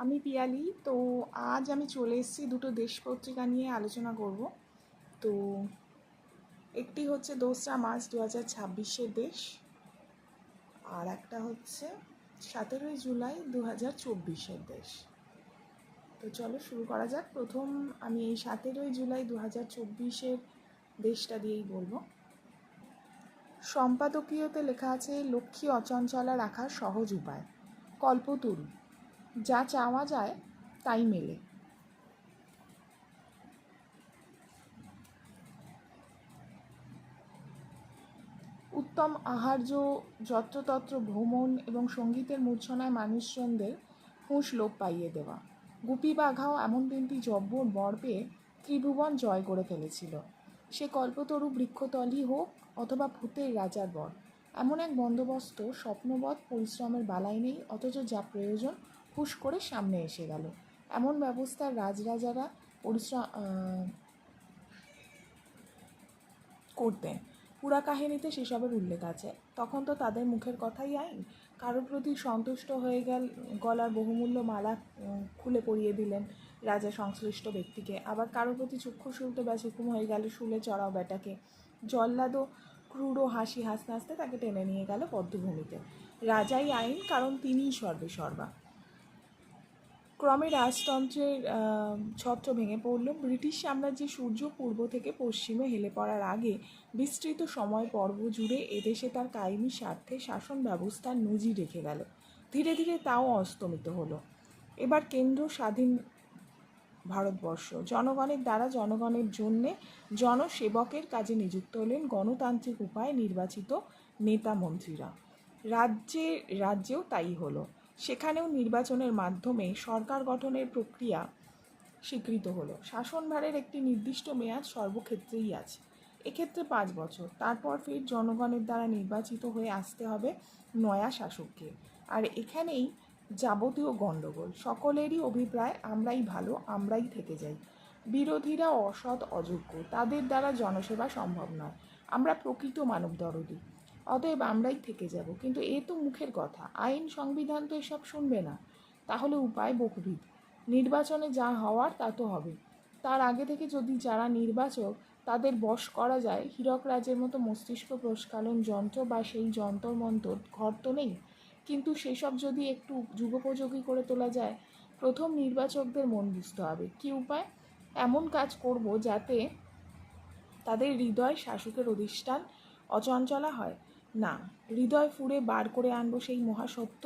আমি পিয়ালি। তো আজ আমি চলে এসেছি দুটো দেশ পত্রিকা নিয়ে আলোচনা করব। তো একটি হচ্ছে 2রা মার্চ 2026-এর দেশ, আর একটা হচ্ছে 17ই জুলাই 2024-এর দেশ। তো চলো শুরু করা যাক। প্রথম আমি এই 17ই জুলাই 2024-এর দেশটা দিয়েই বলবো। সম্পাদকীয়তে লেখা আছে, লক্ষ্মী অচঞ্চলা রাখার সহজ উপায়, কল্পতরু, যা চাওয়া যায় তাই মেলে। উত্তম আহার্য, যত্রতত্র ভ্রমণ এবং সঙ্গীতের মূর্ছনায় মানুষজনদের হুঁশ লোপ পাইয়ে দেওয়া। গুপি বাঘাও এমন 3টি জব্বর বর পেয়ে ত্রিভুবন জয় করে ফেলেছিল। সে কল্পতরু বৃক্ষতলই হোক অথবা ভূতের রাজার বর, এমন এক বন্দোবস্ত স্বপ্নবৎ পরিশ্রমের বালাই নেই, অথচ যা প্রয়োজন হুঁশ করে সামনে এসে গেল। এমন ব্যবস্থার রাজরাজারা পরিশ্রম করতেন। পুরা কাহিনীতে সেসবের উল্লেখ আছে। তখন তো তাদের মুখের কথাই আইন। কারোর প্রতি সন্তুষ্ট হয়ে গলার বহুমূল্য মালা খুলে পরিয়ে দিলেন রাজা সংশ্লিষ্ট ব্যক্তিকে, আবার কারোর প্রতি চক্ষু শুলতে বেচুকুম হয়ে গেল শুলে চড়াও বেটাকে। জল্লাদও ক্রূর হাসি হাসতে হাসতে তাকে টেনে নিয়ে গেল বদ্ধভূমিতে। রাজাই আইন, কারণ তিনিই সর্বে সর্বা। ক্রমে রাজতন্ত্রের ছত্র ভেঙে পড়ল। ব্রিটিশ সাম্রাজ্যে সূর্য পূর্ব থেকে পশ্চিমে হেলে পড়ার আগে বিস্তৃত সময় পর্ব জুড়ে এদেশে তার কায়েমি স্বার্থে শাসন ব্যবস্থার নজির রেখে গেল। ধীরে ধীরে তাও অস্তমিত হলো। এবার কেন্দ্র স্বাধীন ভারতবর্ষ, জনগণের দ্বারা জনগণের জন্যে জনসেবকের কাজে নিযুক্ত হলেন গণতান্ত্রিক উপায়ে নির্বাচিত নেতা মন্ত্রীরা। রাজ্যেও তাই হলো। সেখানেও নির্বাচনের মাধ্যমে সরকার গঠনের প্রক্রিয়া স্বীকৃত হলো। শাসনভারের একটি নির্দিষ্ট মেয়াদ সর্বক্ষেত্রেই আছে, এক্ষেত্রে 5 বছর। তারপর ফের জনগণের দ্বারা নির্বাচিত হয়ে আসতে হবে নয়া শাসককে। আর এখানেই যাবতীয় গণ্ডগোল। সকলেরই অভিপ্রায় আমরাই ভালো, আমরাই থেকে যাই। বিরোধীরা অসৎ, অযোগ্য, তাদের দ্বারা জনসেবা সম্ভব নয়। আমরা প্রকৃত মানব দরদি, অতএব আমরাই থেকে যাব। কিন্তু এ তো মুখের কথা, আইন সংবিধান তো এসব শুনবে না। তাহলে উপায় বহুবিধ। নির্বাচনে যা হওয়ার তা তো হবে। তার আগে থেকে যদি যারা নির্বাচক তাদের বশ করা যায়, হীরক রাজের মতো মস্তিষ্ক প্রস্কালন যন্ত্র বা সেই যন্তর মন্তর ঘর তো নেই, কিন্তু সেসব যদি একটু যুগোপযোগী করে তোলা যায়। প্রথম নির্বাচকদের মন বুঝতে হবে। কী উপায়? এমন কাজ করব যাতে তাদের হৃদয় শাসকের অধিষ্ঠান অচঞ্চলা হয়। না, হৃদয় ফুঁড়ে বার করে আনবো সেই মহাসত্য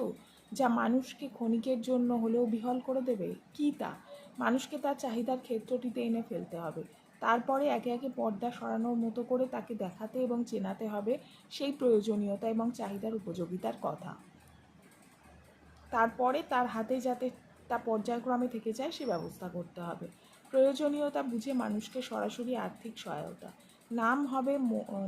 যা মানুষকে ক্ষণিকের জন্য হলেও বিহল করে দেবে। কী তা? মানুষকে তার চাহিদার ক্ষেত্রটিতে এনে ফেলতে হবে। তারপরে একে একে পর্দা সরানোর মতো করে তাকে দেখাতে এবং চেনাতে হবে সেই প্রয়োজনীয়তা এবং চাহিদার উপযোগিতার কথা। তারপরে তার হাতে যাতে তা পর্যায়ক্রমে থেকে যায় সে ব্যবস্থা করতে হবে। প্রয়োজনীয়তা বুঝে মানুষকে সরাসরি আর্থিক সহায়তা। নাম হবে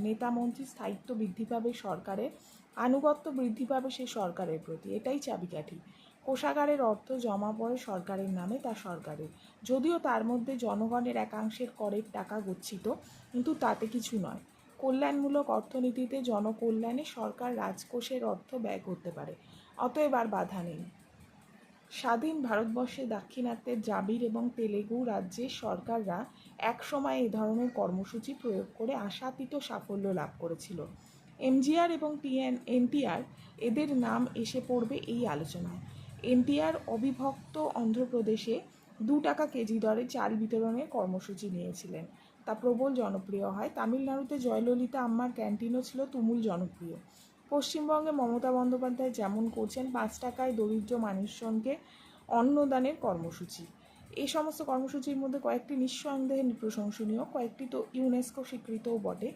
নেতা মন্ত্রী, স্থায়িত্ব বৃদ্ধি পাবে সরকারের, আনুগত্য বৃদ্ধি পাবে সে সরকারের প্রতি। এটাই চাবিকাঠি। কোষাগারের অর্থ জমা পড়ে সরকারের নামে, তা সরকারের, যদিও তার মধ্যে জনগণের একাংশের করের টাকা গচ্ছিত, কিন্তু তাতে কিছু নয়। কল্যাণমূলক অর্থনীতিতে জনকল্যাণে সরকার রাজকোষের অর্থ ব্যয় করতে পারে, অতএব আর বাধা নেই। স্বাধীন ভারতবর্ষে দাক্ষিণাত্যের দ্রাবিড় এবং তেলেগু রাজ্যের সরকাররা একসময় এই ধরনের কর্মসূচি প্রয়োগ করে আশাতীত সাফল্য লাভ করেছিল। এমজিআর এবং এনটিআর, এদের নাম এসে পড়বে এই আলোচনায়। এনটিআর অবিভক্ত অন্ধ্রপ্রদেশে 2 টাকা কেজি দরে চাল বিতরণের কর্মসূচি নিয়েছিলেন, তা প্রবল জনপ্রিয় হয়। তামিলনাড়ুতে জয়ললিতা আম্মার ক্যান্টিনও ছিল তুমুল জনপ্রিয়। পশ্চিমবঙ্গে মমতা বন্দ্যোপাধ্যায় যেমন করছেন 5 টাকায় দরিদ্র মানুষজনকে অন্নদানের কর্মসূচি। এই সমস্ত কর্মসূচির মধ্যে কয়েকটি নিঃসন্দেহে প্রশংসনীয়, কয়েকটি তো ইউনেস্কো স্বীকৃতও বটে।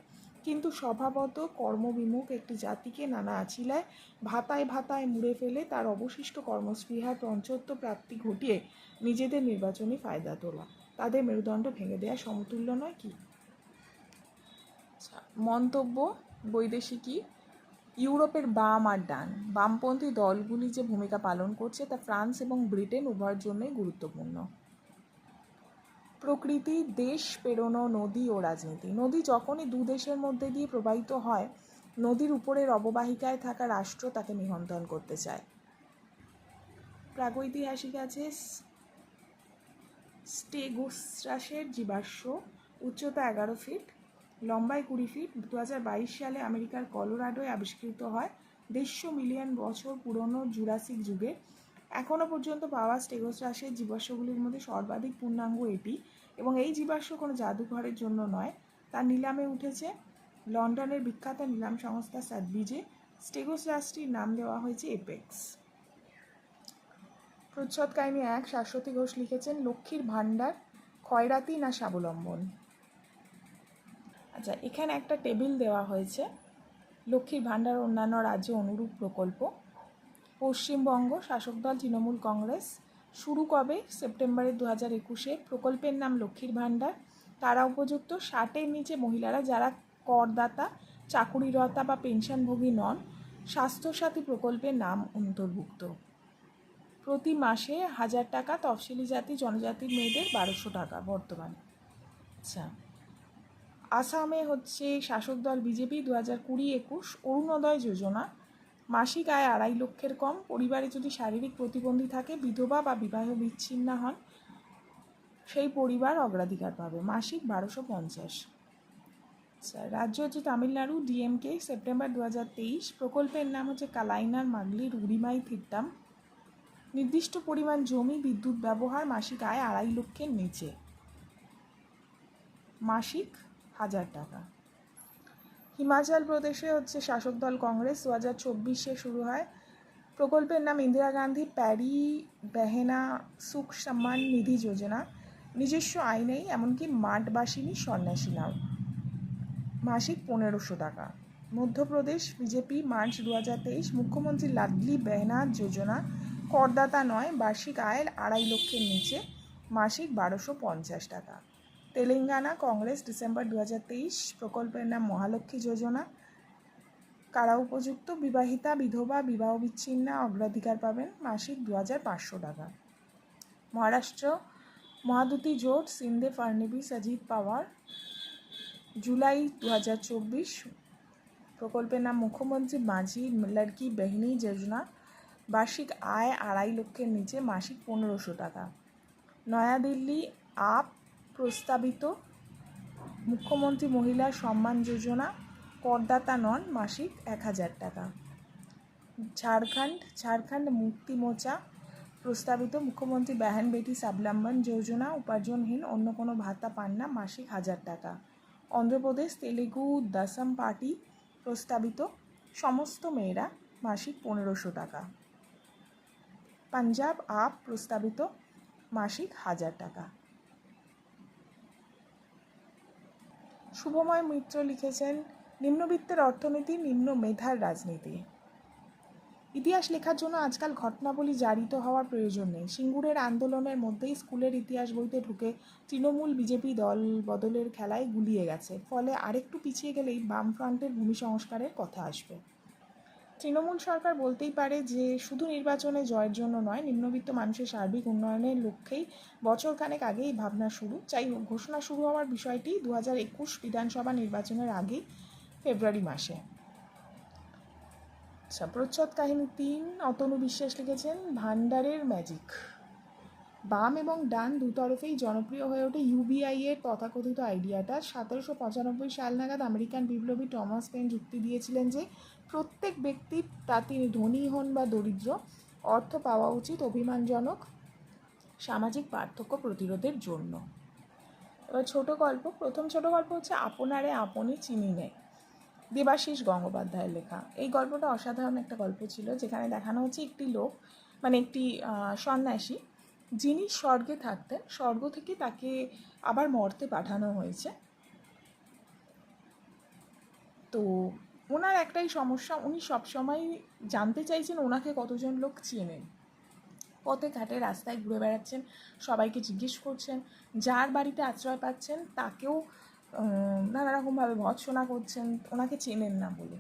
কিন্তু স্বভাবত কর্মবিমুখ একটি জাতিকে নানা আছিলায় ভাতায় ভাতায় মুড়ে ফেলে তার অবশিষ্ট কর্মস্পৃহার পঞ্চত্ব প্রাপ্তি ঘটিয়ে নিজেদের নির্বাচনী ফায়দা তোলা, তাদের মেরুদণ্ড ভেঙে দেওয়া সমতুল্য নয় কি? মন্তব্য বৈদেশিকী। ইউরোপের বাম আর ডান, বামপন্থী দলগুলি যে ভূমিকা পালন করছে তা ফ্রান্স এবং ব্রিটেন উভয়ের জন্যই গুরুত্বপূর্ণ। প্রকৃতি, দেশ পেরোনো নদী ও রাজনীতি। নদী যখনই 2 দেশের মধ্যে দিয়ে প্রবাহিত হয়, নদীর উপরের অববাহিকায় থাকা রাষ্ট্র তাকে নিয়ন্ত্রণ করতে চায়। প্রাগৈতিহাসিক আছে স্টেগোসাসের জীবাশ্ম, উচ্চতা 11 ফিট, লম্বায় 20 ফিট, 2022 সালে আমেরিকার কলোরাডোয় আবিষ্কৃত হয় 150 মিলিয়ন বছর পুরনো জুরাসিক যুগে। এখনও পর্যন্ত পাওয়া স্টেগোসাসের জীবাশ্মগুলির মধ্যে সর্বাধিক পূর্ণাঙ্গ এটি, এবং এই জীবাশ্ম কোনো জাদুঘরের জন্য নয়, তা নিলামে উঠেছে লন্ডনের বিখ্যাত নিলাম সংস্থা সাথবিজে। স্টেগোসাসটির নাম দেওয়া হয়েছে এপেক্স। প্রচ্ছদ কাহিনী 1, শাশ্বতী ঘোষ লিখেছেন লক্ষ্মীর ভাণ্ডার খয়রাতি না স্বাবলম্বন। আচ্ছা, এখানে একটা টেবিল দেওয়া হয়েছে লক্ষ্মীর ভাণ্ডার অন্যান্য রাজ্যে অনুরূপ প্রকল্প। পশ্চিমবঙ্গ শাসক দল তৃণমূল কংগ্রেস। শুরু কবে? সেপ্টেম্বরের 2021-এ। প্রকল্পের নাম লক্ষ্মীর ভাণ্ডার। তারা উপযুক্ত 60-এর নিচে মহিলারা যারা করদাতা, চাকুরিরতা বা পেনশনভোগী নন। স্বাস্থ্যসাথী প্রকল্পের নাম অন্তর্ভুক্ত। প্রতি মাসে 1000 টাকা, তফসিলি জাতি জনজাতির মেয়েদের 1200 টাকা বর্তমানে। আচ্ছা, আসামে হচ্ছে শাসক দল বিজেপি 2020-21 অরুণোদয় যোজনা। মাসিক আয় 2.5 লক্ষের কম, পরিবারে যদি শারীরিক প্রতিবন্ধী থাকে, বিধবা বা বিবাহ বিচ্ছিন্ন হন, সেই পরিবার অগ্রাধিকার পাবে। মাসিক 1250। আচ্ছা, রাজ্য হচ্ছে তামিলনাড়ু, ডিএমকে, সেপ্টেম্বর 2023। প্রকল্পের নাম হচ্ছে কালাইনার মাগলির উরিমাই থিট্টাম। নির্দিষ্ট পরিমাণ জমি, বিদ্যুৎ ব্যবহার, মাসিক আয় 2.5 লক্ষের নিচে, মাসিক 1000 টাকা। হিমাচল প্রদেশে হচ্ছে শাসক দল কংগ্রেস 2024-এ শুরু হয়। প্রকল্পের নাম ইন্দিরা গান্ধী প্যারি বেহেনা সুখ সম্মান নিধি যোজনা। নিজস্ব আয় নেই, এমনকি মাঠবাসিনী সন্ন্যাসীনাও। মাসিক 1500 টাকা। Madhya Pradesh BJP, March 2023। মুখ্যমন্ত্রী লাডলি বেহেনা যোজনা। করদাতা নয়, বার্ষিক আয় 2.5 লক্ষের নিচে, মাসিক 1250 টাকা। তেলেঙ্গানা কংগ্রেস, ডিসেম্বর 2023। প্রকল্পের নাম মহালক্ষ্মী যোজনা। কারা উপযুক্ত? বিবাহিতা, বিধবা, বিবাহ বিচ্ছিন্না অগ্রাধিকার পাবেন, মাসিক 2500 টাকা। মহারাষ্ট্র মহাদুতি জোট, সিন্দে ফাড়নবিস, অজিত পাওয়ার, জুলাই 2024। প্রকল্পের নাম মুখ্যমন্ত্রী মাঝি লড়কি বেহনি যোজনা। বার্ষিক আয় 2.5 লক্ষের নিচে, মাসিক 1500 টাকা। নয়াদিল্লি আপ প্রস্তাবিত মুখ্যমন্ত্রী মহিলা সম্মান যোজনা। করদাতা নন, মাসিক 1000 টাকা। ঝাড়খণ্ড মুক্তি মোর্চা প্রস্তাবিত মুখ্যমন্ত্রী বেহেন বেটি স্বাবলম্বন যোজনা। উপার্জনহীন, অন্য কোনো ভাতা পান না, মাসিক 1000 টাকা। অন্ধ্রপ্রদেশ তেলেগু দাসম পার্টি প্রস্তাবিত সমস্ত মেয়েরা, মাসিক 1500 টাকা। পাঞ্জাব আপ প্রস্তাবিত, মাসিক 1000 টাকা। শুভময় মিত্র লিখেছেন নিম্নবিত্তের অর্থনীতি, নিম্ন মেধার রাজনীতি। ইতিহাস লেখার জন্য আজকাল ঘটনাবলী জারিত হওয়ার প্রয়োজন নেই। সিঙ্গুরের আন্দোলনের মধ্যেই স্কুলের ইতিহাস বইতে ঢুকে তৃণমূল বিজেপি দল বদলের খেলায় গুলিয়ে গেছে। ফলে আরেকটু পিছিয়ে গেলেই বামফ্রন্টের ভূমি সংস্কারের কথা আসবে। তৃণমূল সরকার বলতেই পারে যে শুধু নির্বাচনে জয়ের জন্য নয়, নিম্নবিত্ত মানুষের সার্বিক উন্নয়নের লক্ষ্যেই বছরখানেক আগেই ভাবনা শুরু। যাই হোক, ঘোষণা শুরু হওয়ার বিষয়টি 2021 বিধানসভা নির্বাচনের আগেই, ফেব্রুয়ারি মাসে। আচ্ছা, প্রচ্ছদ কাহিনী 3, অতনু বিশ্বাস লিখেছেন ভান্ডারের ম্যাজিক। বাম এবং ডান দুতরফেই জনপ্রিয় হয়ে ওঠে ইউবিআই এর তথাকথিত আইডিয়াটা। 1795 সাল নাগাদ আমেরিকান বিপ্লবী টমাস পেন যুক্তি দিয়েছিলেন যে প্রত্যেক ব্যক্তি, তা তিনি ধনী হন বা দরিদ্র, অর্থ পাওয়া উচিত অভিমানজনক সামাজিক পার্থক্য প্রতিরোধের জন্য। এবার ছোট গল্প। প্রথম ছোট গল্প হচ্ছে আপনারে আপনি চিনি নে, দেবাশিস গঙ্গোপাধ্যায়ের লেখা। এই গল্পটা অসাধারণ একটা গল্প ছিল, যেখানে দেখানো হচ্ছে একটি লোক, মানে একটি সন্ন্যাসী, যিনি স্বর্গে থাকতেন, স্বর্গ থেকে তাকে আবার মর্তে পাঠানো হয়েছে। তো ওনার একটাই সমস্যা, উনি সবসময় জানতে চাইছেন ওনাকে কতজন লোক চেনেন। পথে ঘাটে রাস্তায় ঘুরে বেড়াচ্ছেন, সবাইকে জিজ্ঞেস করছেন, যার বাড়িতে আশ্রয় পাচ্ছেন তাকেও নানা রকমভাবে ভৎসনা করছেন, ওনাকে চেনেন না বলে।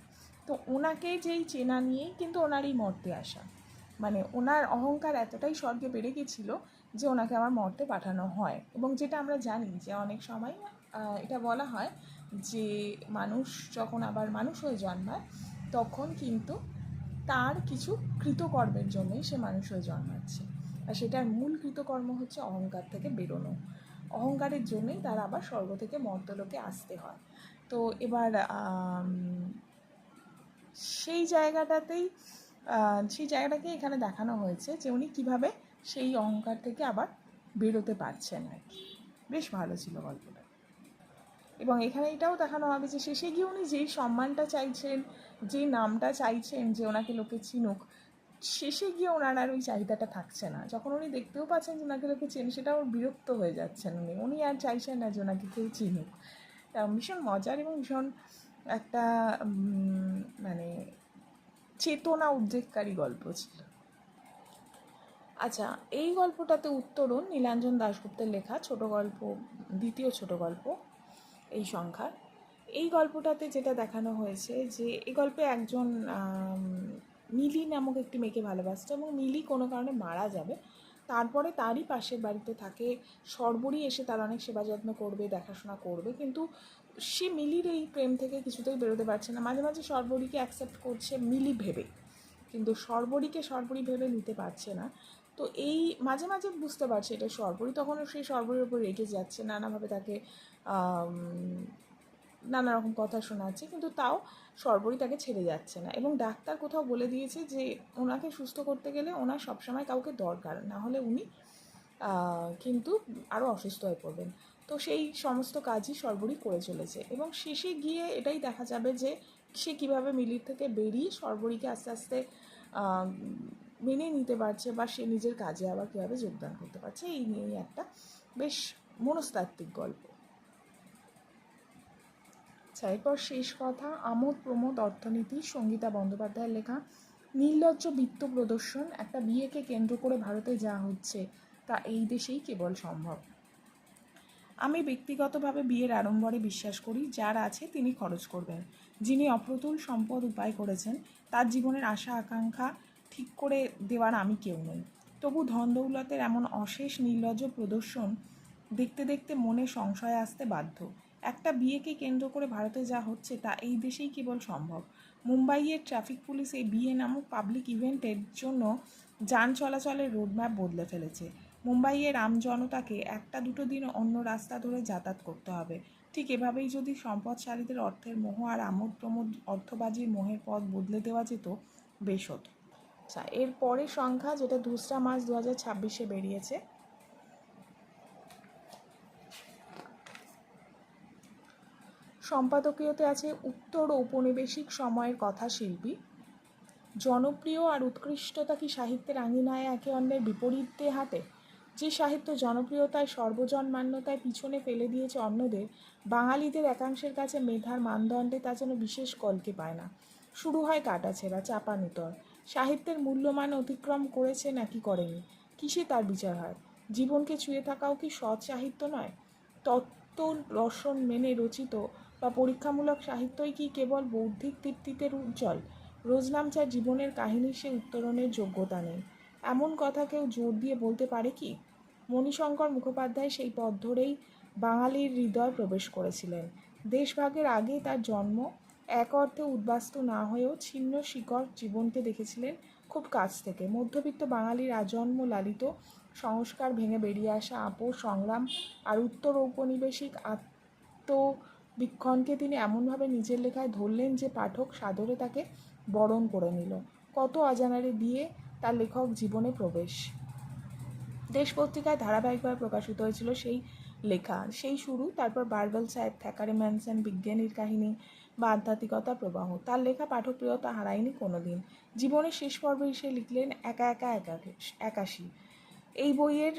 তো ওনাকে যেই চেনা নিয়েই কিন্তু ওনার এই মর্তে আসা, মানে ওনার অহংকার এতটাই স্বর্গে বেড়ে গেছিলো যে ওনাকে আমার মর্তে পাঠানো হয়। এবং যেটা আমরা জানি যে অনেক সময় এটা বলা হয় যে মানুষ যখন আবার মানুষ হয়ে জন্মায়, তখন কিন্তু তার কিছু কৃতকর্মের জন্যই সে মানুষ হয়ে জন্মাচ্ছে, আর সেটার মূল কৃতকর্ম হচ্ছে অহংকার থেকে বেরোনো। অহংকারের জন্যই তার আবার স্বর্গ থেকে মর্তলোকে আসতে হয়। তো এবার সেই জায়গাটাকে এখানে দেখানো হয়েছে যে উনি কীভাবে সেই অহংকার থেকে আবার বেরোতে পারছেন আর কি। বেশ ভালো ছিল গল্পটা। এবং এখানে এটাও দেখানো হবে যে শেষে গিয়ে উনি যেই সম্মানটা চাইছেন, যেই নামটা চাইছেন যে ওনাকে লোকে চিনুক, শেষে গিয়ে ওনার আর ওই চাহিদাটা থাকছে না। যখন উনি দেখতেও পাচ্ছেন যে ওনাকে লোকে চেনে, সেটা ওর বিরক্ত হয়ে যাচ্ছেন উনি আর চাইছেন না যে ওনাকে কেউ চিনুক। ভীষণ মজার এবং ভীষণ একটা মানে চেতনা উদ্রেককারী গল্প ছিল। আচ্ছা, এই গল্পটাতে উত্তরণ নীলাঞ্জন দাশগুপ্তের লেখা ছোট গল্প, দ্বিতীয় ছোট গল্প এই সংখ্যার। এই গল্পটাতে যেটা দেখানো হয়েছে যে এই গল্পে একজন মিলি নামক একটি মেয়েকে ভালোবাসছে এবং মিলি কোনো কারণে মারা যাবে। তারপরে তারই পাশের বাড়িতে থাকে সর্বরী, এসে তার অনেক সেবা যত্ন করবে, দেখাশোনা করবে, কিন্তু সে মিলির এই প্রেম থেকে কিছুতেই বেরোতে পারছে না। মাঝে মাঝে সর্বরীকে অ্যাকসেপ্ট করছে মিলি ভেবে, কিন্তু সর্বরীকে সর্বরী ভেবে নিতে পারছে না। তো এই মাঝে মাঝে বুঝতে পারছে এটা সর্বরী, তখনও সেই সর্বরীর ওপর রেগে যাচ্ছে, নানাভাবে তাকে নানা রকম কথা শোনাচ্ছে, কিন্তু তাও সর্বরী তাকে ছেড়ে যাচ্ছে না। এবং ডাক্তার কোথাও বলে দিয়েছে যে ওনাকে সুস্থ করতে গেলে ওনার সবসময় কাউকে দরকার, না হলে উনি কিন্তু আরও অসুস্থ হয়ে পড়বেন। তো সেই সমস্ত কাজই সর্বরী করে চলেছে এবং শেষে গিয়ে এটাই দেখা যাবে যে সে কীভাবে মিলির থেকে বেরিয়ে সর্বরীকে আস্তে আস্তে মেনে নিতে পারছে বা সে নিজের কাজে আবার কীভাবে যোগদান করতে পারছে। এই নিয়েই একটা বেশ মনস্তাত্ত্বিক গল্প। এরপর শেষ কথা, আমোদ প্রমোদ অর্থনীতি, সঙ্গীতা বন্দ্যোপাধ্যায়ের লেখা। নির্লজ্জ বৃত্ত প্রদর্শন। একটা বিয়েকে কেন্দ্র করে ভারতে যা হচ্ছে তা এই দেশেই কেবল সম্ভব। আমি ব্যক্তিগতভাবে বিয়ের আড়ম্বরে বিশ্বাস করি। যার আছে তিনি খরচ করবেন। যিনি অপ্রতুল সম্পদ উপায় করেছেন, তার জীবনের আশা আকাঙ্ক্ষা ঠিক করে দেওয়ার আমি কেউ নই। তবু ধন দৌলতের এমন অশেষ নির্লজ্জ প্রদর্শন দেখতে দেখতে মনে সংশয় আসতে বাধ্য। একটা বিয়েকে কেন্দ্র করে ভারতে যা হচ্ছে তা এই দেশেই কেবল সম্ভব। মুম্বাইয়ের ট্রাফিক পুলিশ এই বিয়ে নামক পাবলিক ইভেন্টের জন্য যান চলাচলের রোডম্যাপ বদলে ফেলেছে। মুম্বাইয়ের আমজনতাকে একটা দুটো দিন অন্য রাস্তা ধরে যাতায়াত করতে হবে। ঠিক এভাবেই যদি সম্পদশালীদের অর্থের মোহ আর আমোদ প্রমোদ অর্থবাজির মোহের পথ বদলে দেওয়া যেত, বেশ হতো। আচ্ছা, এর পরের সংখ্যা, যেটা 2 মার্চ 2026 বেরিয়েছে, সম্পাদকীয়তে আছে উত্তর ঔপনিবেশিক সময়ের কথা শিল্পী। জনপ্রিয় আর উৎকৃষ্টতা কি সাহিত্যের আঙিনায় একে অন্যের বিপরীতে হাঁটে? যে সাহিত্য জনপ্রিয়তায় সর্বজন মান্যতায় পিছনে ফেলে দিয়েছে অন্যদের, বাঙালিদের একাংশের কাছে মেধার মানদণ্ডে তা যেন বিশেষ কলকে পায় না। শুরু হয় কাটাছেঁড়া, চাপানুতর। সাহিত্যের মূল্যমান অতিক্রম করেছে নাকি করেনি, কিসে তার বিচার হয়? জীবনকে ছুঁয়ে থাকাও কি সৎ সাহিত্য নয়? তত্ত্ব রসন মেনে রচিত বা পরীক্ষামূলক সাহিত্যই কি কেবল বৌদ্ধিক তৃপ্তিতে উজ্জ্বল? রোজনামচার জীবনের কাহিনী সে উত্তরণের যোগ্যতা নেই, এমন কথা কেউ জোর দিয়ে বলতে পারে কি? মণিশঙ্কর মুখোপাধ্যায় সেই পথ ধরেই বাঙালির হৃদয় প্রবেশ করেছিলেন। দেশভাগের আগে তার জন্ম, এক অর্থে উদ্বাস্তু না হয়েও ছিন্ন শিকড় জীবনকে দেখেছিলেন খুব কাছ থেকে। মধ্যবিত্ত বাঙালির আজন্ম লালিত সংস্কার ভেঙে বেরিয়ে আসা আপোষ সংগ্রাম আর উত্তর ঔপনিবেশিক আত্মবীক্ষণকে তিনি এমনভাবে নিজের লেখায় ধরলেন যে পাঠক সাদরে তাকে বরণ করে নিল। কত অজানারে দিয়ে তার লেখক জীবনে প্রবেশ। দেশ পত্রিকায় ধারাবাহিকভাবে প্রকাশিত হয়েছিল সেই লেখা, সেই শুরু। তারপর বারবেল সাহেব, থ্যাকারে ম্যানসন, বিজ্ঞানীর কাহিনী বা আধ্যাত্মিকতার প্রবাহ। তার লেখা পাঠকপ্রিয়তা হারায়নি কোনো দিন। জীবনের শেষ পর্বে এসে লিখলেন একা একা একাশি। এই বইয়ের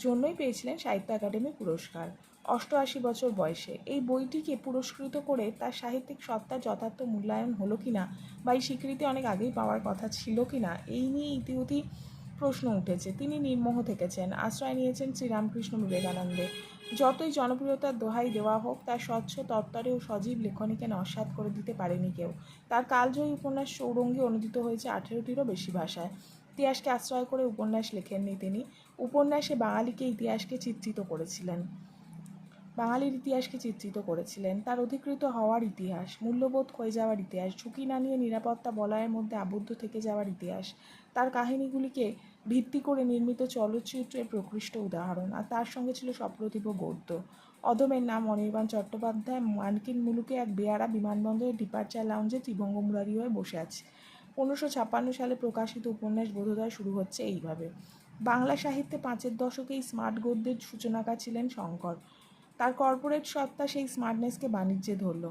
জন্যই পেয়েছিলেন সাহিত্য একাডেমি পুরস্কার 88 বছর বয়সে। এই বইটিকে পুরস্কৃত করে তার সাহিত্যিক সত্তার যথার্থ মূল্যায়ন হলো কিনা বা এই স্বীকৃতি অনেক আগেই পাওয়ার কথা ছিল কিনা, এই নিয়ে ইতিউতি প্রশ্ন উঠেছে। তিনি নির্মোহ থেকেছেন, আশ্রয় নিয়েছেন শ্রীরামকৃষ্ণ বিবেকানন্দে। যতই জনপ্রিয়তার দোহাই দেওয়া হোক, তার স্বচ্ছ তত্ত্বরে ও সজীব লেখনীকে নস্যাৎ করে দিতে পারেনি কেউ। তার কালজয়ী উপন্যাস চৌরঙ্গী অনুদিত হয়েছে 18টিরও বেশি ভাষায়। ইতিহাসকে আশ্রয় করে উপন্যাস লেখেননি তিনি, উপন্যাসে বাঙালিকে ইতিহাসকে চিত্রিত করেছিলেন। বাঙালির ইতিহাসকে চিত্রিত করেছিলেন। তার অধিকৃত হওয়ার ইতিহাস, মূল্যবোধ ক্ষয়ে যাওয়ার ইতিহাস, ঝুঁকি না নিয়ে নিরাপত্তা বলয়ের মধ্যে আবদ্ধ থেকে যাওয়ার ইতিহাস। তার কাহিনীগুলিকে ভিত্তি করে নির্মিত চলচ্চিত্রের প্রকৃষ্ট উদাহরণ। আর তার সঙ্গে ছিল সপ্রতিভ গদ্য। অদমের নাম অনির্বাণ চট্টোপাধ্যায় মার্কিন মুলুকে এক বেয়ারা বিমানবন্দরের ডিপার্চার লাউঞ্জে ত্রিভঙ্গ মুরারি হয়ে বসে আছে। 1556 সালে প্রকাশিত উপন্যাস বোধোদয় শুরু হচ্ছে এইভাবে। বাংলা সাহিত্যে 5-এর দশকেই স্মার্ট গদ্যের সূচনাকার ছিলেন শঙ্কর। তার কর্পোরেট সত্তা সেই স্মার্টনেসকে বাণিজ্যে ধরল।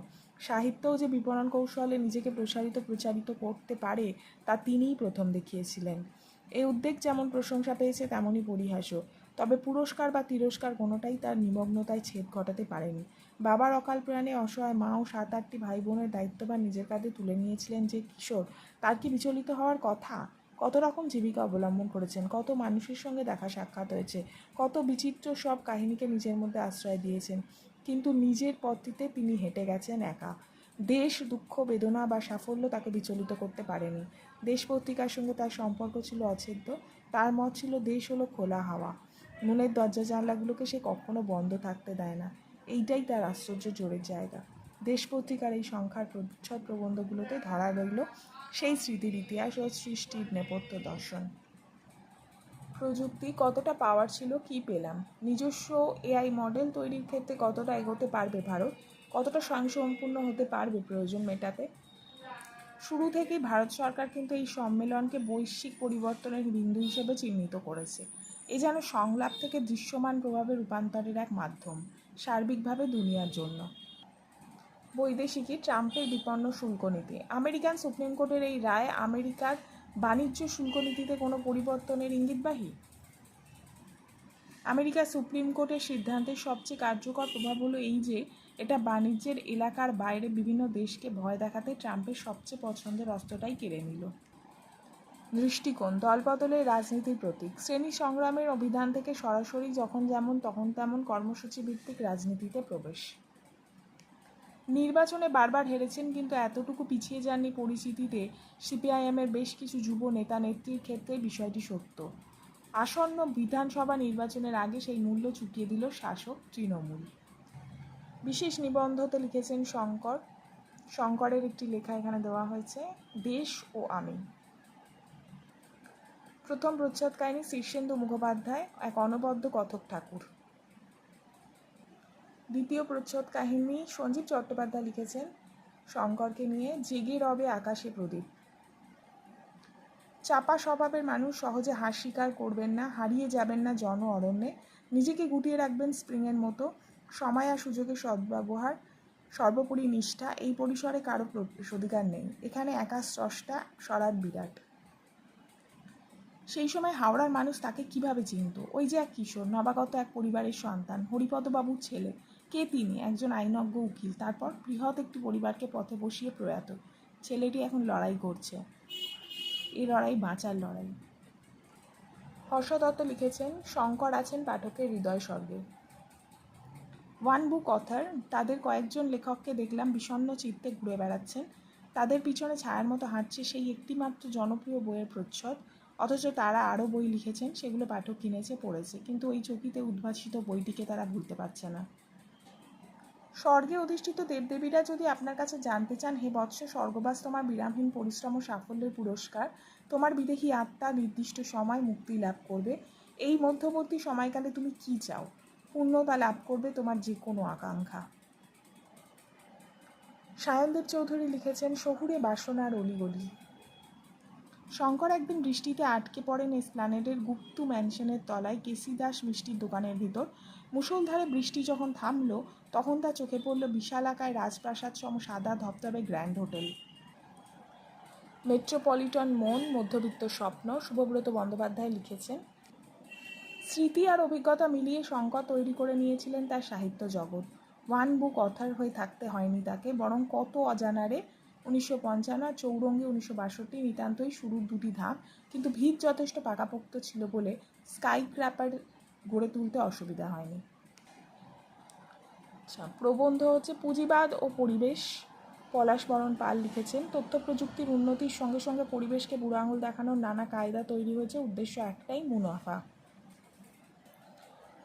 সাহিত্যও যে বিপণন কৌশলে নিজেকে প্রচারিত করতে পারে তা তিনিই প্রথম দেখিয়েছিলেন। এই উদ্যোগ যেমন প্রশংসা পেয়েছে তেমনই পরিহাসও। তবে পুরস্কার বা তিরস্কার কোনোটাই তার নিমগ্নতায় ছেদ ঘটাতে পারেনি। বাবার অকাল প্রাণে অসহায় মা ও 7-8টি ভাই বোনের দায়িত্বভার নিজের কাঁধে তুলে নিয়েছিলেন যে কিশোর, তার কি বিচলিত হওয়ার কথা? কত রকম জীবিকা অবলম্বন করেছেন, কত মানুষের সঙ্গে দেখা সাক্ষাৎ হয়েছে, কত বিচিত্র সব কাহিনীকে নিজের মধ্যে আশ্রয় দিয়েছেন, কিন্তু নিজের পথটিতে তিনি হেঁটে গেছেন একা। দেশ, দুঃখ, বেদনা বা সাফল্য তাকে বিচলিত করতে পারেনি। দেশ পত্রিকার সঙ্গে তার সম্পর্ক ছিল অছেদ্য। তার মত ছিল দেশ হলো খোলা হাওয়া, মনের দরজা জানলাগুলোকে সে কখনো বন্ধ থাকতে দেয় না। এইটাই তার আশ্চর্য জোরের জায়গা। দেশ পত্রিকার এই সংখ্যার প্রচ্ছদ প্রবন্ধগুলোতে ধরা রইল সেই স্মৃতির ইতিহাস ও সৃষ্টির নেপথ্য দর্শন। প্রযুক্তি কতটা পাওয়ার ছিল, কি পেলাম? নিজস্ব এআই মডেল তৈরির ক্ষেত্রে কতটা এগোতে পারবে ভারত? কতটা স্বয়ংসম্পূর্ণ হতে পারবে প্রয়োজন মেটাতে? শুরু থেকেই ভারত সরকার কিন্তু এই সম্মেলনকে বৈশ্বিক পরিবর্তনের বিন্দু হিসেবে চিহ্নিত করেছে। এ যেন সংলাপ থেকে দৃশ্যমান প্রভাবে রূপান্তরের এক মাধ্যম, সার্বিকভাবে দুনিয়ার জন্য। বৈদেশিকী ট্রাম্পের বিপন্ন শুল্ক নীতি। আমেরিকান সুপ্রিম কোর্টের এই রায় আমেরিকার বাণিজ্য শুল্ক নীতিতে কোনো পরিবর্তনের ইঙ্গিতবাহী? আমেরিকার সুপ্রিম কোর্টের সিদ্ধান্তের সবচেয়ে কার্যকর প্রভাব হলো এই যে এটা বাণিজ্যের এলাকার বাইরে বিভিন্ন দেশকে ভয় দেখাতে ট্রাম্পের সবচেয়ে পছন্দের অস্ত্রটাই কেড়ে নিল। দৃষ্টিকোণ দলবদলের রাজনীতির প্রতীক। শ্রেণী সংগ্রামের অভিধান থেকে সরাসরি যখন যেমন তখন তেমন কর্মসূচি ভিত্তিক রাজনীতিতে প্রবেশ। নির্বাচনে বারবার হেরেছেন কিন্তু এতটুকু পিছিয়ে যাননি পরিস্থিতিতে সিপিআইএমের বেশ কিছু যুব নেতা নেত্রীর ক্ষেত্রে বিষয়টি সত্য। আসন্ন বিধানসভা নির্বাচনের আগে সেই মূল্য চুকিয়ে দিল শাসক তৃণমূল। বিশেষ নিবন্ধতে লিখেছেন শঙ্করের একটি লেখা এখানে দেওয়া হয়েছে, দেশ ও আমি। প্রথম প্রচ্ছদ কাহিনী শীর্ষেন্দু মুখোপাধ্যায়, এক অনবদ্য কথক ঠাকুর। দ্বিতীয় প্রচ্ছদ কাহিনী সঞ্জীব চট্টোপাধ্যায় লিখেছেন শঙ্করকে নিয়ে, জেগে রবে আকাশে প্রদীপ। চাপা স্বভাবের মানুষ সহজে হার স্বীকার করবেন না, হারিয়ে যাবেন না জন অরণ্যে, নিজেকে গুটিয়ে রাখবেন স্প্রিংয়ের মতো। সময় আর সুযোগের সদ্ব্যবহার, সর্বোপরি নিষ্ঠা, এই পরিসরে কারো অধিকার নেই। এখানে একা স্রষ্টা, স্বরাট বিরাট। সেই সময় হাওড়ার মানুষ তাকে কিভাবে চিনত? ওই যে এক কিশোর, নবাগত এক পরিবারের সন্তান, হরিপদবাবুর ছেলে। কে তিনি? একজন আইনজ্ঞ উকিল, তারপর বৃহৎ একটি পরিবারকে পথে বসিয়ে প্রয়াত। ছেলেটি এখন লড়াই করছে, এই লড়াই বাঁচার লড়াই। হর্ষ দত্ত লিখেছেন শঙ্কর আছেন পাঠকের হৃদয় স্বর্গে। ওয়ান বুক অথার, তাদের কয়েকজন লেখককে দেখলাম বিষণ্ণ চিত্তে ঘুরে বেড়াচ্ছেন। তাদের পিছনে ছায়ার মতো হাঁটছে সেই একটিমাত্র জনপ্রিয় বইয়ের প্রচ্ছদ, অথচ তারা আরও বই লিখেছেন, সেগুলো পাঠক কিনেছে, পড়েছে, কিন্তু ওই চকিতে উদ্ভাসিত বইটিকে তারা ভুলতে পারছে না। স্বর্গে অধিষ্ঠিত দেবদেবীরা যদি আপনার কাছে জানতে চান, হে বৎস, স্বর্গবাস তোমার বিরামহীন পরিশ্রম ও সাফল্যের পুরস্কার, তোমার বিদেহী আত্মা নির্দিষ্ট সময় মুক্তি লাভ করবে, এই মধ্যবর্তী সময়কালে তুমি কি চাও? পূর্ণতা লাভ করবে তোমার যে কোনো আকাঙ্ক্ষা। সায়নদেব চৌধুরী লিখেছেন শহুরে বাসনার অলিগলি। শঙ্কর একদিন বৃষ্টিতে আটকে পড়েন এসপ্ল্যানেডের গুপ্তু ম্যানশনের তলায় কেসি দাস মিষ্টির দোকানের ভিতর। মুষলধারে বৃষ্টি যখন থামল, তখন তার চোখে পড়ল বিশালাকায় রাজপ্রাসাদ সম সাদা ধবধবে গ্র্যান্ড হোটেল। মেট্রোপলিটন মন, মধ্যবিত্ত স্বপ্ন। শুভব্রত বন্দ্যোপাধ্যায় লিখেছেন স্মৃতি আর অভিজ্ঞতা মিলিয়ে শঙ্কর তৈরি করে নিয়েছিলেন তার সাহিত্য জগৎ। ওয়ান বুক অথার হয়ে থাকতে হয়নি তাকে, বরং কত অজানারে। 1955 আর চৌরঙ্গি 1962 নিতান্তই শুরুর দুটি ধাপ, কিন্তু ভিত যথেষ্ট পাকাপোক্ত ছিল বলে স্কাই ক্র্যাপার গড়ে তুলতে অসুবিধা হয়নি। আচ্ছা, প্রবন্ধ হচ্ছে পুঁজিবাদ ও পরিবেশ। পলাশবরণ পাল লিখেছেন তথ্য প্রযুক্তির উন্নতির সঙ্গে সঙ্গে পরিবেশকে বুড়ো আঙুল দেখানোর নানা কায়দা তৈরি হয়েছে, উদ্দেশ্য একটাই, মুনাফা।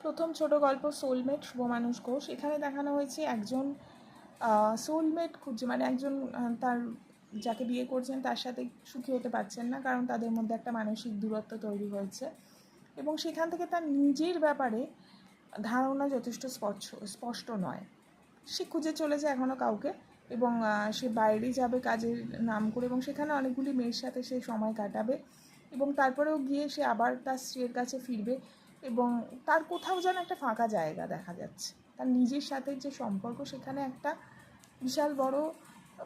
প্রথম ছোট গল্প সোলমেট, শুভ মানুষ ঘোষ। এখানে দেখানো হয়েছে একজন সোলমেট খুঁজছে, মানে একজন তার যাকে বিয়ে করছেন তার সাথে সুখী হতে পারছেন না, কারণ তাদের মধ্যে একটা মানসিক দূরত্ব তৈরি হয়েছে, এবং সেখান থেকে তার নিজের ব্যাপারে ধারণা যথেষ্ট স্পষ্ট নয়। সে খুঁজে চলেছে এখনও কাউকে, এবং সে বাইরে যাবে কাজের নাম করে, এবং সেখানে অনেকগুলি মেয়ের সাথে সে সময় কাটাবে, এবং তারপরেও গিয়ে সে আবার তার স্ত্রীর কাছে ফিরবে, এবং তার কোথাও যেন একটা ফাঁকা জায়গা দেখা যাচ্ছে। তার নিজের সাথে যে সম্পর্ক, সেখানে একটা বিশাল বড়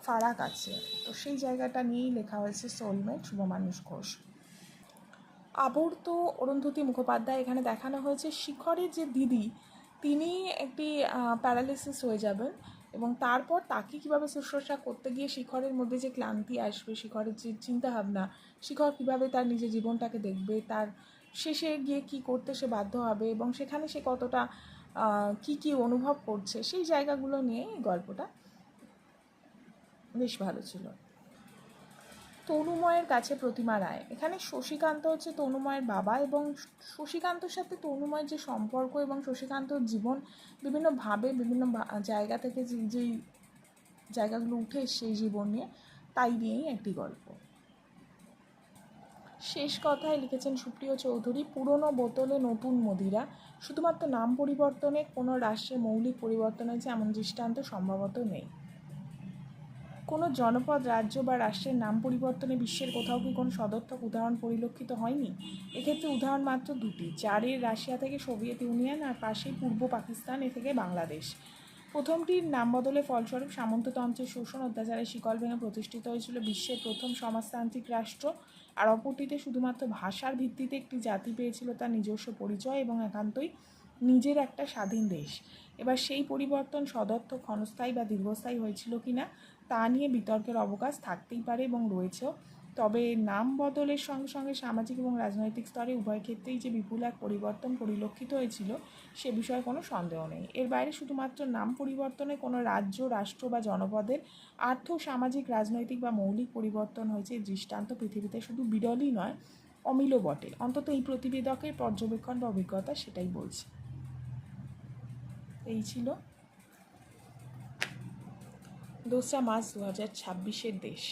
ফারাক আছে। তো সেই জায়গাটা নিয়েই লেখা হয়েছে সোলমেট, শুভ মানুষ ঘোষ। আবর্ত অরুন্ধতী মুখোপাধ্যায়। এখানে দেখানো হয়েছে শিখরের যে দিদি, তিনি একটি প্যারালিসিস হয়ে যাবেন, এবং তারপর তাকে কীভাবে শুশ্রূষা করতে গিয়ে শিখরের মধ্যে যে ক্লান্তি আসবে, শিখরের যে চিন্তাভাবনা, শিখর কীভাবে তার নিজের জীবনটাকে দেখবে, তার শেষে গিয়ে কি করতে সে বাধ্য হবে, এবং সেখানে সে কতটা কি অনুভব করছে, সেই জায়গাগুলো নিয়ে এই গল্পটা বেশ ভালো ছিল। তনুময়ের কাছে প্রতিমা রায়। এখানে শশীকান্ত হচ্ছে তনুময়ের বাবা, এবং শশীকান্তর সাথে তনুময়ের যে সম্পর্ক এবং শশীকান্তর জীবন বিভিন্নভাবে বিভিন্ন জায়গা থেকে যেই জায়গাগুলো উঠে সেই জীবন নিয়ে, তাই নিয়েই একটি গল্প। শেষ কথায় লিখেছেন সুপ্রিয় চৌধুরী, পুরনো বোতলে নতুন মদিরা, শুধুমাত্র নাম পরিবর্তনে কোনো রাষ্ট্রে মৌলিক পরিবর্তন হয়েছে এমন দৃষ্টান্ত সম্ভবত নেই। কোনো জনপদ, রাজ্য বা রাষ্ট্রের নাম পরিবর্তনে বিশ্বের কোথাও কি কোনো সদর্থক উদাহরণ পরিলক্ষিত হয়নি? এক্ষেত্রে উদাহরণ মাত্র দুটি, জারের রাশিয়া থেকে সোভিয়েত ইউনিয়ন, আর পাশেই পূর্ব পাকিস্তান এ থেকে বাংলাদেশ। প্রথমটির নাম বদলের ফলস্বরূপ সামন্ততন্ত্রের শোষণ অত্যাচারের শিকল ভেঙে প্রতিষ্ঠিত হয়েছিল বিশ্বের প্রথম সমাজতান্ত্রিক রাষ্ট্র, আর অপরটিতে শুধুমাত্র ভাষার ভিত্তিতে একটি জাতি পেয়েছিল তার নিজস্ব পরিচয় এবং একান্তই নিজের একটা স্বাধীন দেশ। এবার সেই পরিবর্তন সদর্থক, ক্ষণস্থায়ী বা দীর্ঘস্থায়ী হয়েছিল কি না তা নিয়ে বিতর্কের অবকাশ থাকতেই পারে এবং রয়েছেও। তবে নাম বদলের সঙ্গে সঙ্গে সামাজিক এবং রাজনৈতিক স্তরে উভয় ক্ষেত্রেই যে বিপুল এক পরিবর্তন পরিলক্ষিত হয়েছিল সে বিষয়ে কোনো সন্দেহ নেই। এর বাইরে শুধুমাত্র নাম পরিবর্তনে কোনো রাজ্য, রাষ্ট্র বা জনপদের আর্থ, সামাজিক, রাজনৈতিক বা মৌলিক পরিবর্তন হয়েছে দৃষ্টান্ত পৃথিবীতে শুধু বিরলই নয়, অমিলও বটে। অন্তত এই প্রতিবেদকের পর্যবেক্ষণ বা অভিজ্ঞতা সেটাই বলছে। এই ছিল 2 মার্চ 2026 দেশ।